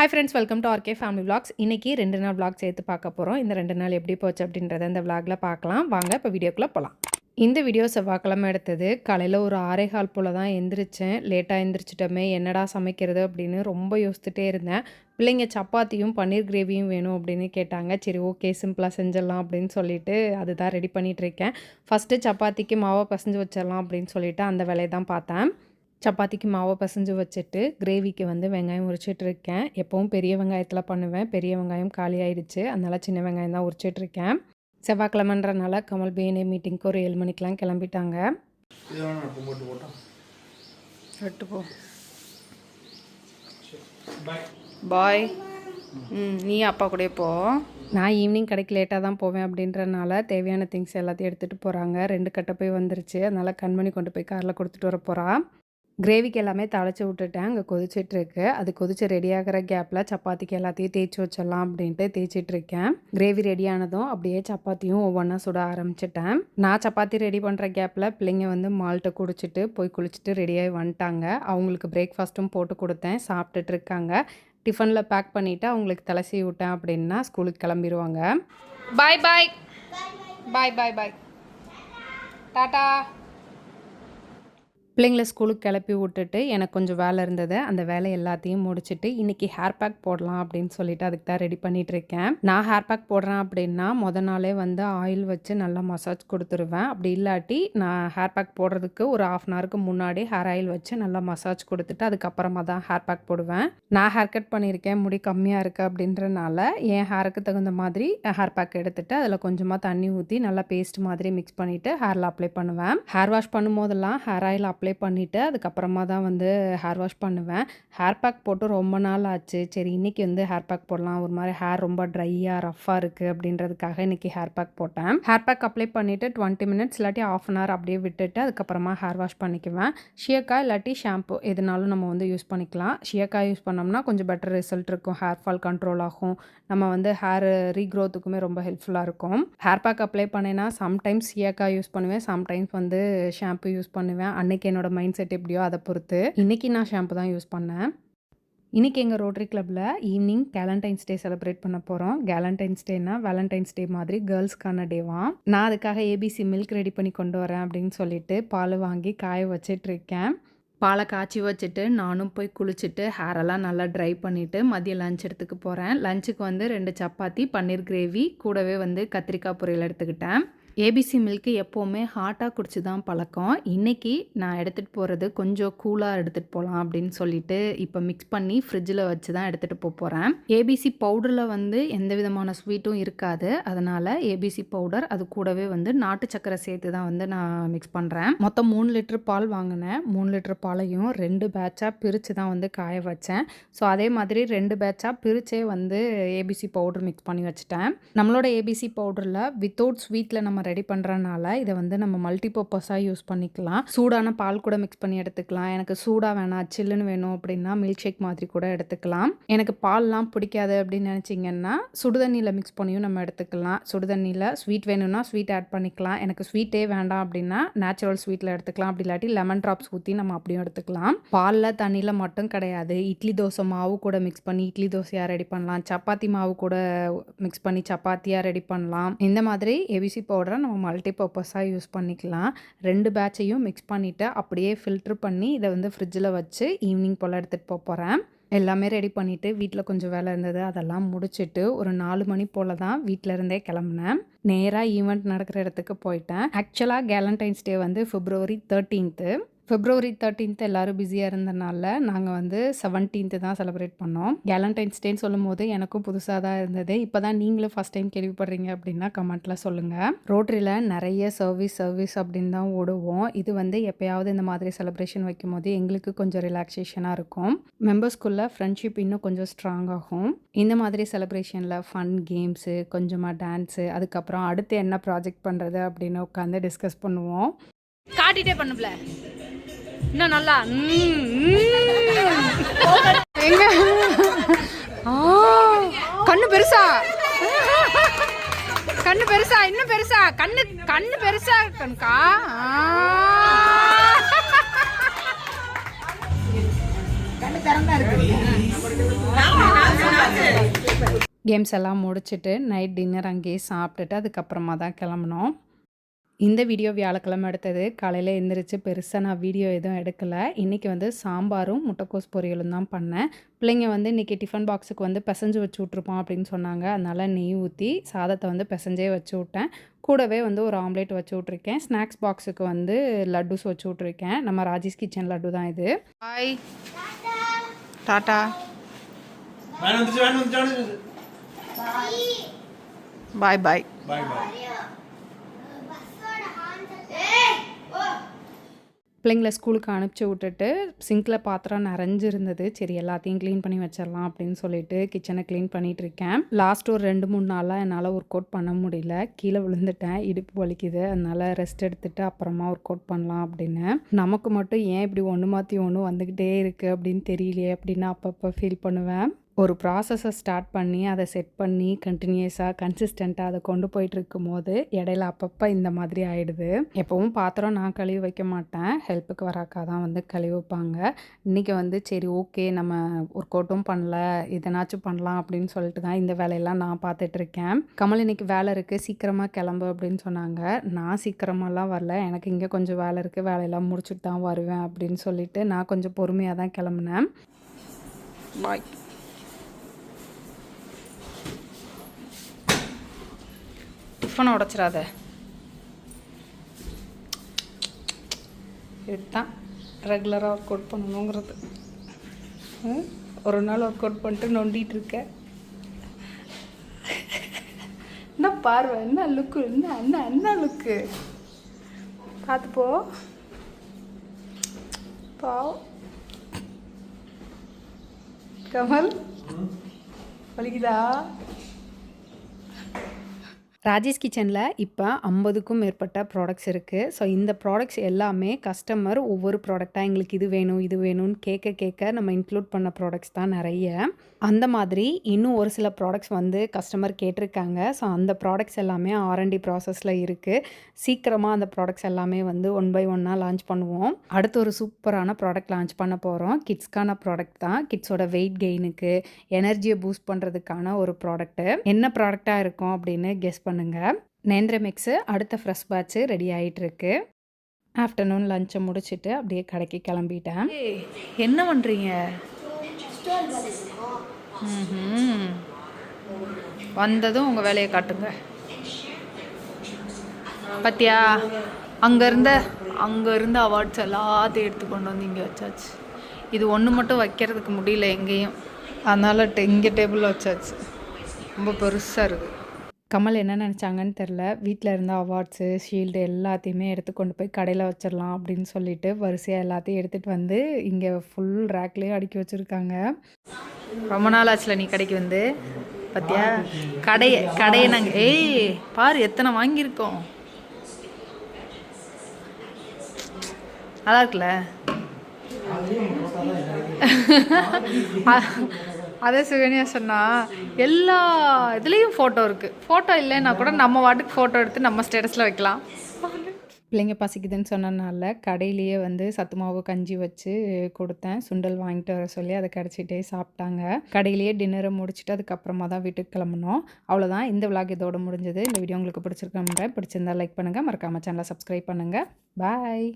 Hi friends, welcome to RK family vlogs. இன்றைக்கி 2 நாள் vlog சேர்த்து பார்க்க போகிறோம். இந்த 2 நாள் எப்படி போச்சு அப்படின்றத இந்த விளாகில் பார்க்கலாம். வாங்க இப்போ வீடியோக்குள்ளே போகலாம். இந்த வீடியோ செவ்வாய்க்கிழமை எடுத்தது. காலையில் ஒரு 6:15 போல் தான் எந்திரிச்சேன். லேட்டாக எந்திரிச்சிட்டோமே, என்னடா சமைக்கிறது அப்படின்னு ரொம்ப யோசிச்சுட்டே இருந்தேன். பிள்ளைங்க சப்பாத்தியும் பன்னீர் கிரேவியும் வேணும் அப்படின்னு கேட்டாங்க. சரி, ஓகே, சிம்பிளாக செஞ்சிடலாம் அப்படின்னு சொல்லிட்டு அதுதான் ரெடி பண்ணிகிட்ருக்கேன். ஃபஸ்ட்டு சப்பாத்திக்கு மாவை பசைஞ்சு வச்சிடலாம் அப்படின்னு சொல்லிட்டு அந்த வேலையை தான் பார்த்தேன். சப்பாத்திக்கு மாவை பசைஞ்சு வச்சுட்டு கிரேவிக்கு வெங்காயம் உரிச்சிட்ருக்கேன். எப்போவும் பெரிய வெங்காயத்தில் பண்ணுவேன். பெரிய வெங்காயம் காலி ஆயிடுச்சு, அதனால் சின்ன வெங்காயம் தான் உரிச்சிட்ருக்கேன். செவ்வாய்க்கிழமைன்றனால கமல் பிஎன்ஏ மீட்டிங்க்கு ஒரு 7 மணிக்கெலாம் கிளம்பிட்டாங்க. பாய். நீ அப்பா கூட போ. நான் ஈவினிங் கடைக்கு லேட்டாக தான் போவேன் அப்படின்றனால தேவையான திங்ஸ் எல்லாத்தையும் எடுத்துகிட்டு போகிறாங்க. 2 கட்டை போய் வந்துருச்சு, அதனால் கண்மணி கொண்டு போய் காரில் கொடுத்துட்டு வர போகிறா. கிரேவிக்கு எல்லாமே தாளித்து விட்டுட்டேன். அங்கே கொதிச்சிட்ருக்கு. அது கொதிச்சு ரெடியாகிற கேப்பில் சப்பாத்திக்கு எல்லாத்தையும் தேய்ச்சி வச்சிடலாம் அப்படின்ட்டு தேய்ச்சிட்ருக்கேன். கிரேவி ரெடியானதும் அப்படியே சப்பாத்தியும் ஒவ்வொன்றா சுட ஆரம்பிச்சிட்டேன். நான் சப்பாத்தி ரெடி பண்ணுற கேப்பில் பிள்ளைங்க மால்ட்டை குடிச்சிட்டு போய் குளிச்சுட்டு ரெடியாகி வந்துட்டாங்க. அவங்களுக்கு பிரேக்ஃபாஸ்ட்டும் போட்டு கொடுத்தேன், சாப்பிட்டுட்டு இருக்காங்க. டிஃபனில் பேக் பண்ணிவிட்டு அவங்களுக்கு தலை சீவி விட்டேன் அப்படின்னா ஸ்கூலுக்கு கிளம்பிடுவாங்க. பாய் பாய் பாய் பாய் பாய், டாட்டா. பிள்ளைங்களை ஸ்கூலுக்கு கிளப்பி விட்டுட்டு எனக்கு கொஞ்சம் வேலை இருந்தது. அந்த வேலை எல்லாத்தையும் முடிச்சுட்டு இன்றைக்கி ஹேர் பேக் போடலாம் அப்படின்னு சொல்லிட்டு அதுக்கு தான் ரெடி பண்ணிகிட்ருக்கேன். நான் ஹேர் பேக் போடுறேன் அப்படின்னா மொதல் நாளே ஆயில் வச்சு நல்லா மசாஜ் கொடுத்துருவேன். அப்படி இல்லாட்டி நான் ஹேர் பேக் போடுறதுக்கு ஒரு 1/2 hourக்கு முன்னாடி ஹேர் ஆயில் வச்சு நல்லா மசாஜ் கொடுத்துட்டு அதுக்கப்புறமா தான் ஹேர் பேக் போடுவேன். நான் ஹேர் கட் பண்ணியிருக்கேன், முடி கம்மியாக இருக்குது அப்படின்றனால என் ஹேருக்கு தகுந்த மாதிரி ஹேர் பேக் எடுத்துகிட்டு அதில் கொஞ்சமாக தண்ணி ஊற்றி நல்லா பேஸ்ட் மாதிரி மிக்ஸ் பண்ணிவிட்டு ஹேரில் அப்ளை பண்ணுவேன். ஹேர் வாஷ் பண்ணும் போதெல்லாம் ஹேர் ஆயில் அப்ளை பண்ணிவிட்டு அதுக்கப்புறமா தான் ஹேர் வாஷ் பண்ணுவேன். ஹேர் பேக் போட்டு ரொம்ப நாள் ஆச்சு. சரி, இன்றைக்கி ஹேர் பேக் போடலாம். ஒரு மாதிரி ஹேர் ரொம்ப ட்ரையாக ரஃப்பாக இருக்குது அப்படின்றதுக்காக இன்றைக்கி ஹேர் பேக் போட்டேன். ஹேர் பேக் அப்ளை பண்ணிவிட்டு 20 minutes இல்லாட்டி 1/2 hour அப்படியே விட்டுட்டு அதுக்கப்புறமா ஹேர் வாஷ் பண்ணிக்குவேன். ஷியக்காய் இல்லாட்டி ஷாம்பு எதுனாலும் நம்ம யூஸ் பண்ணிக்கலாம். ஷியக்காய் யூஸ் பண்ணோம்னா கொஞ்சம் பெட்டர் ரிசல்ட் இருக்கும். ஹேர் ஃபால் கண்ட்ரோல் ஆகும். நம்ம ஹேர் ரீக்ரோத்துக்குமே ரொம்ப ஹெல்ப்ஃபுல்லாக இருக்கும். ஹேர் பேக் அப்ளை பண்ணேன்னா சம்டைம்ஸ் ஷியக்காய் யூஸ் பண்ணுவேன், சம்டைம்ஸ் ஷாம்பு யூஸ் பண்ணுவேன். அன்றைக்கி என்னோட மைண்ட் செட் எப்படியோ அதை பொறுத்து. இன்றைக்கி நான் ஷாம்பு தான் யூஸ் பண்ணேன். இன்றைக்கி எங்கள் ரோட்டரி கிளப்பில் ஈவினிங் கேலண்டைன்ஸ் டே செலிப்ரேட் பண்ண போகிறோம். கேலண்டைன்ஸ் டேனா வேலண்டைன்ஸ் டே மாதிரி கேர்ள்ஸ்க்கான டேவான். நான் அதுக்காக ஏபிசி மில்க் ரெடி பண்ணி கொண்டு வரேன் அப்படின்னு சொல்லிட்டு பால் வாங்கி காய வச்சிட்ருக்கேன். பாலை காய்ச்சி வச்சுட்டு நானும் போய் குளிச்சுட்டு ஹேரெல்லாம் நல்லா ட்ரை பண்ணிவிட்டு மதியம் லஞ்ச் எடுத்துக்க போகிறேன். லஞ்சுக்கு 2 சப்பாத்தி, பன்னீர் கிரேவி, கூடவே கத்திரிக்காய் பொரியல் எடுத்துக்கிட்டேன். ஏபிசி மில்க்கு எப்போவுமே ஹாட்டாக குடிச்சு தான் பழக்கம். இன்றைக்கி நான் எடுத்துகிட்டு போகிறது கொஞ்சம் கூலாக எடுத்துகிட்டு போகலாம் அப்படின்னு சொல்லிட்டு இப்போ மிக்ஸ் பண்ணி ஃப்ரிட்ஜில் வச்சு தான் எடுத்துகிட்டு போகிறேன். ஏபிசி பவுடரில் எந்த விதமான ஸ்வீட்டும் இருக்காது. அதனால் ஏபிசி பவுடர் அது கூடவே நாட்டு சக்கரை சேர்த்து தான் நான் மிக்ஸ் பண்ணுறேன். மொத்தம் 3 லிட்டர் பால் வாங்கினேன். 3 லிட்டர் பாலையும் 2 பேட்சாக பிரித்து தான் காய வச்சேன். ஸோ அதே மாதிரி 2 பேட்சாக பிரித்தே ஏபிசி பவுடர் மிக்ஸ் பண்ணி வச்சுட்டேன். நம்மளோட ஏபிசி பவுடரில் வித்தவுட் ஸ்வீட்டில் நம்ம ரெடி பண்ணுறனால இதை நம்ம மல்டிபர்பஸாக யூஸ் பண்ணிக்கலாம். சூடான பால் கூட மிக்ஸ் பண்ணி எடுத்துக்கலாம். எனக்கு சூடாக வேணாம், சில்லுன்னு வேணும் அப்படின்னா மில்க் ஷேக் மாதிரி கூட எடுத்துக்கலாம். எனக்கு பால்லாம் பிடிக்காது அப்படின்னு நினச்சிங்கன்னா சுடுதண்ணியில் மிக்ஸ் பண்ணியும் நம்ம எடுத்துக்கலாம். சுடுதண்ணியில் ஸ்வீட் வேணும்னா ஸ்வீட் ஆட் பண்ணிக்கலாம். எனக்கு ஸ்வீட்டே வேண்டாம் அப்படின்னா நேச்சுரல் ஸ்வீட்டில் எடுத்துக்கலாம். அப்படி இல்லாட்டி லெமன் ட்ராப்ஸ் ஊற்றி நம்ம அப்படியும் எடுத்துக்கலாம். பாலில் தண்ணியில் மட்டும் கிடையாது, இட்லி தோசை மாவு கூட மிக்ஸ் பண்ணி இட்லி தோசையாக ரெடி பண்ணலாம். சப்பாத்தி மாவு கூட மிக்ஸ் பண்ணி சப்பாத்தியாக ரெடி பண்ணலாம். இந்த மாதிரி ஏபிசி பவுடரை நம்ம மல்டிபர்பஸாக யூஸ் பண்ணிக்கலாம். 2 பேட்சையும் மிக்ஸ் பண்ணிவிட்டு அப்படியே ஃபில்ட்ரு பண்ணி இதை ஃப்ரிட்ஜில் வச்சு ஈவினிங் போல் எடுத்துகிட்டு போகிறேன். எல்லாமே ரெடி பண்ணிவிட்டு வீட்டில் கொஞ்சம் வேலை இருந்தது, அதெல்லாம் முடிச்சுட்டு ஒரு 4 மணி போல் தான் வீட்டில் இருந்தே கிளம்புனேன். நேராக ஈவெண்ட் நடக்கிற இடத்துக்கு போயிட்டேன். ஆக்சுவலாக கேலண்டைன்ஸ் டே February 13th. February 13th எல்லோரும் பிஸியாக இருந்தனால நாங்கள் 17th தான் செலிப்ரேட் பண்ணோம். கேலண்டைன்ஸ் டேன்னு சொல்லும் போது எனக்கும் புதுசாக தான் இருந்தது. இப்போ தான் நீங்களும் ஃபஸ்ட் டைம் கேள்விப்படுறீங்க அப்படின்னா கமெண்ட்டில் சொல்லுங்கள். ரோட்டரியில் நிறைய சர்வீஸ் அப்படின்னு தான் ஓடுவோம். இது எப்போயாவது இந்த மாதிரி செலிப்ரேஷன் வைக்கும் போது எங்களுக்கு கொஞ்சம் ரிலாக்ஸேஷனாக இருக்கும். மெம்பர்ஸ்குள்ளே ஃப்ரெண்ட்ஷிப் இன்னும் கொஞ்சம் ஸ்ட்ராங் ஆகும். இந்த மாதிரி செலிப்ரேஷனில் ஃபன் கேம்ஸு, கொஞ்சமாக டான்ஸு, அதுக்கப்புறம் அடுத்து என்ன ப்ராஜெக்ட் பண்ணுறது அப்படின்னு உட்காந்து டிஸ்கஸ் பண்ணுவோம். காட்டிகிட்டே பண்ணுப்ல இன்னும் நல்லா எங்க கண்ணு பெருசா, கண்ணு பெருசா, இன்னும் பெருசா, கண்ணு பெருசா கண்கா. கண்ணு திறந்தா இருக்கு. கேம்ஸ் எல்லாம் முடிச்சுட்டு நைட் டின்னர் அங்கேயே சாப்பிட்டுட்டு அதுக்கப்புறமா தான் கிளம்புனோம். இந்த வீடியோ வியாழக்கிழமை எடுத்தது. காலையில் எழுந்திரிச்சு பெருசாக நான் வீடியோ எதுவும் எடுக்கலை. இன்றைக்கி வந்து சாம்பாரும் முட்டைக்கோஸ் பொரியலும் தான் பண்ணேன். பிள்ளைங்க வந்து இன்றைக்கி டிஃபன் பாக்ஸுக்கு வந்து பிசைஞ்சு வச்சு விட்ருப்போம் அப்படின்னு சொன்னாங்க. அதனால் நெய் ஊற்றி சாதத்தை வந்து பிசைஞ்சே வச்சு விட்டேன். கூடவே வந்து ஒரு ஆம்லேட் வச்சு விட்ருக்கேன். ஸ்நாக்ஸ் பாக்ஸுக்கு வந்து லட்டுஸ் வச்சு விட்ருக்கேன். நம்ம ராஜேஷ் கிச்சன் லட்டு தான் இது. பாய் டாட்டா பாய் பாய். பிள்ளைங்கள ஸ்கூலுக்கு அனுப்பிச்சி விட்டுட்டு சிங்கில் பாத்திரம் நிறைஞ்சு இருந்தது. சரி எல்லாத்தையும் க்ளீன் பண்ணி வச்சிடலாம் அப்படின்னு சொல்லிட்டு கிச்சனை க்ளீன் பண்ணிகிட்டு இருக்கேன். லாஸ்ட் ஒரு 2-3 நாளாக என்னால் ஒர்க் அவுட் பண்ண முடியல. கீழே விழுந்துட்டேன், இடுப்பு வலிக்குது. அதனால் ரெஸ்ட் எடுத்துகிட்டு அப்புறமா ஒர்க் அவுட் பண்ணலாம் அப்படின்னு. நமக்கு மட்டும் ஏன் இப்படி ஒன்று மாற்றி ஒன்று வந்துக்கிட்டே இருக்குது அப்படின்னு தெரியலையே அப்படின்னு அப்பப்போ ஃபீல் பண்ணுவேன். ஒரு ப்ராசஸை ஸ்டார்ட் பண்ணி அதை செட் பண்ணி கண்டினியூஸாக கன்சிஸ்டண்ட்டாக அதை கொண்டு போயிட்டுருக்கும் போது இடையில அப்பப்போ இந்த மாதிரி ஆகிடுது. எப்போவும் பாத்திரம் நான் கழுவி வைக்க மாட்டேன், ஹெல்ப்புக்கு வராக்கா தான் வந்து கழுவி வைப்பாங்க. இன்றைக்கி வந்து சரி ஓகே நம்ம ஒர்க் அவுட்டும் பண்ணல, இதனாச்சும் பண்ணலாம் அப்படின்னு சொல்லிட்டு தான் இந்த வேலையெல்லாம் நான் பார்த்துட்ருக்கேன். கமல் இன்றைக்கி வேலை இருக்குது சீக்கிரமாக கிளம்பு அப்படின்னு சொன்னாங்க. நான் சீக்கிரமாலாம் வரல, எனக்கு இங்கே கொஞ்சம் வேலை இருக்குது, வேலையெல்லாம் முடிச்சுட்டு தான் வருவேன் அப்படின்னு சொல்லிட்டு நான் கொஞ்சம் பொறுமையாக தான் கிளம்புனேன். பாய். டிஃபனை உடச்சிடாத. இதுதான் ரெகுலராக ஒர்க் அவுட் பண்ணணுங்கிறது. ஒரு நாள் ஒர்க் அவுட் பண்ணிட்டு நொண்டிகிட்டு இருக்கேன். என்ன பார்வை, என்ன லுக்கு, என்ன என்ன என்ன லுக்கு பார்த்துப்போ. பாவம் கமல் வலிக்குதா? ராஜேஷ் கிச்சனில் இப்போ 50க்கும் மேற்பட்ட ப்ராடக்ட்ஸ் இருக்குது. ஸோ இந்த ப்ராடக்ட்ஸ் எல்லாமே கஸ்டமர் ஒவ்வொரு ப்ராடக்டாக எங்களுக்கு இது வேணும் இது வேணும்னு கேட்க நம்ம இன்க்ளூட் பண்ண ப்ராடக்ட்ஸ் தான் நிறைய. அந்த மாதிரி இன்னும் ஒரு சில ப்ராடக்ட்ஸ் வந்து கஸ்டமர் கேட்டிருக்காங்க. ஸோ அந்த ப்ராடக்ட்ஸ் எல்லாமே R&D ப்ராசஸில் இருக்குது. சீக்கிரமாக அந்த ப்ராடக்ட்ஸ் எல்லாமே வந்து 1 by 1 லான்ச் பண்ணுவோம். அடுத்து ஒரு சூப்பரான ப்ராடக்ட் லான்ச் பண்ண போகிறோம். கிட்ஸ்க்கான ப்ராடக்ட் தான். கிட்ஸோட வெயிட் கெயினுக்கு எனர்ஜியை பூஸ்ட் பண்ணுறதுக்கான ஒரு ப்ராடக்ட்டு. என்ன ப்ராடக்டாக இருக்கும் அப்படின்னு கெஸ் பண்ணுங்க. நேந்திர மிக்ஸு அடுத்த ஃப்ரெஷ் பேட்ச்சு ரெடி ஆகிட்டுருக்கு. ஆஃப்டர்நூன் லஞ்சை முடிச்சுட்டு அப்படியே கடைக்கு கிளம்பிட்டேன். என்ன பண்ணுறீங்க? வந்ததும் உங்கள் வேலையை காட்டுங்க. பார்த்தியா அங்கே இருந்த அவார்ட்ஸ் எல்லாத்தையும் எடுத்து கொண்டு வந்து இங்கே வச்சாச்சு. இது ஒன்று மட்டும் வைக்கிறதுக்கு முடியல எங்கேயும், அதனால் இங்கே டேபிளில் வச்சாச்சு. ரொம்ப பெருசாக இருக்குது. கமல் என்ன நினச்சாங்கன்னு தெரில, வீட்டில் இருந்த அவார்ட்ஸு ஷீல்டு எல்லாத்தையுமே எடுத்து கொண்டு போய் கடையில் வச்சிடலாம் அப்படின்னு சொல்லிட்டு வரிசையாக எல்லாத்தையும் எடுத்துகிட்டு வந்து இங்கே ஃபுல் ரேக்லேயும் அடுக்கி வச்சுருக்காங்க. ரொம்ப நாள் ஆச்சுல நீ கடைக்கு வந்து. பார்த்தியா கடையை நாங்கள் பாரு எத்தனை வாங்கியிருக்கோம். நல்லா இருக்குல்ல? அதே சுகன்யா சொன்னால் எல்லா இதுலேயும் ஃபோட்டோ இருக்குது. ஃபோட்டோ இல்லைன்னா கூட நம்ம வாட்டுக்கு ஃபோட்டோ எடுத்து நம்ம ஸ்டேட்டஸில் வைக்கலாம். பிள்ளைங்க பசிக்குதுன்னு சொன்னனால கடையிலேயே வந்து சத்து மாவு கஞ்சி வச்சு கொடுத்தேன். சுண்டல் வாங்கிட்டு வர சொல்லி அதை கிடச்சிட்டே சாப்பிட்டாங்க. கடையிலேயே டின்னரை முடிச்சுட்டு அதுக்கப்புறமா தான் வீட்டுக்கு கிளம்பணும். அவ்வளோதான், இந்த விளாக் இதோட முடிஞ்சது. இந்த வீடியோ உங்களுக்கு பிடிச்சிருக்கேன். பிடிச்சிருந்தா லைக் பண்ணுங்கள், மறக்காமல் சேனலை சப்ஸ்கிரைப் பண்ணுங்கள். பாய்.